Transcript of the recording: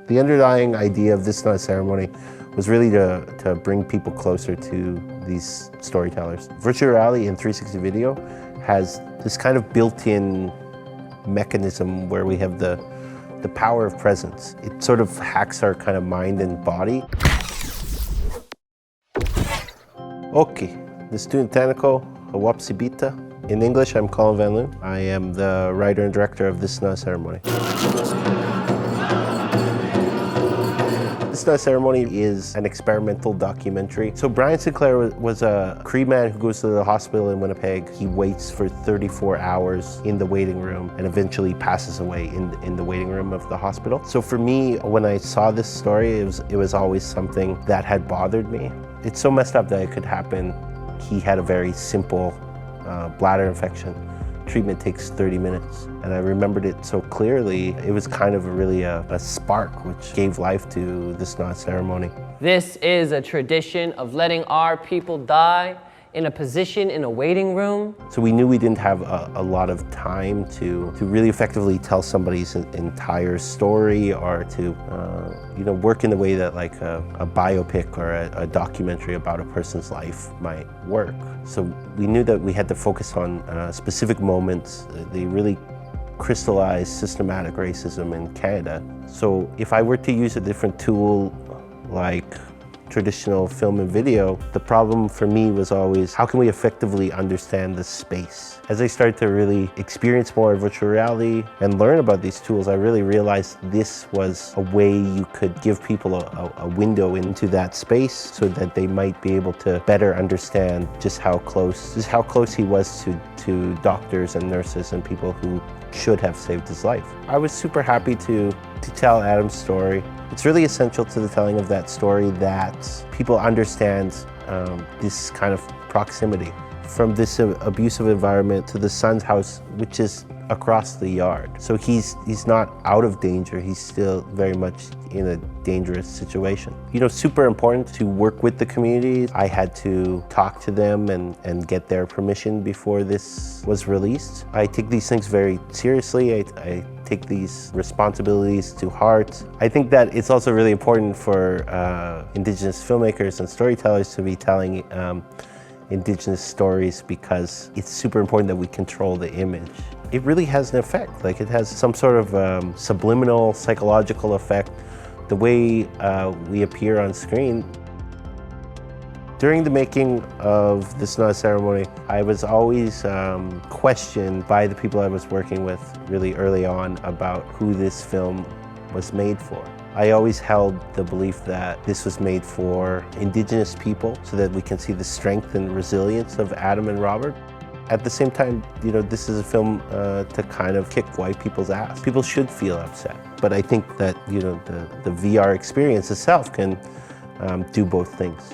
The underlying idea of This Is Not a Ceremony was really to bring people closer to these storytellers. Virtual reality and 360 video has this kind of built-in mechanism where we have the power of presence. It sort of hacks our kind of mind and body. Okay, the student technical, Ahnahktsipiitaa. In English, I'm Colin Van Loon. I am the writer and director of This Is Not a Ceremony. This Is Not a Ceremony is an experimental documentary. So Brian Sinclair was a Cree man who goes to the hospital in Winnipeg. He waits for 34 hours in the waiting room and eventually passes away in the waiting room of the hospital. So for me, when I saw this story, it was always something that had bothered me. It's so messed up that it could happen. He had a very simple bladder infection. Treatment takes 30 minutes. And I remembered it so clearly. It was kind of really a spark which gave life to This Is Not a Ceremony. This is a tradition of letting our people die in a position in a waiting room. So we knew we didn't have a lot of time to really effectively tell somebody's entire story or to work in the way that like a biopic or a documentary about a person's life might work. So we knew that we had to focus on specific moments. They really crystallized systematic racism in Canada. So if I were to use a different tool like traditional film and video, the problem for me was always, how can we effectively understand the space? As I started to really experience more virtual reality and learn about these tools, I really realized this was a way you could give people a window into that space so that they might be able to better understand just how close he was to doctors and nurses and people who should have saved his life. I was super happy to tell Adam's story. It's really essential to the telling of that story that people understand this kind of proximity. From this abusive environment to the son's house, which is across the yard. So he's not out of danger, he's still very much in a dangerous situation. You know, super important to work with the community. I had to talk to them and get their permission before this was released. I take these things very seriously. I take these responsibilities to heart. I think that it's also really important for Indigenous filmmakers and storytellers to be telling Indigenous stories because it's super important that we control the image. It really has an effect, like it has some sort of subliminal psychological effect, the way we appear on screen. During the making of This Is Not a Ceremony, I was always questioned by the people I was working with really early on about who this film was made for. I always held the belief that this was made for Indigenous people so that we can see the strength and resilience of Adam and Robert. At the same time, you know, this is a film to kind of kick white people's ass. People should feel upset, but I think that, you know, the VR experience itself can do both things.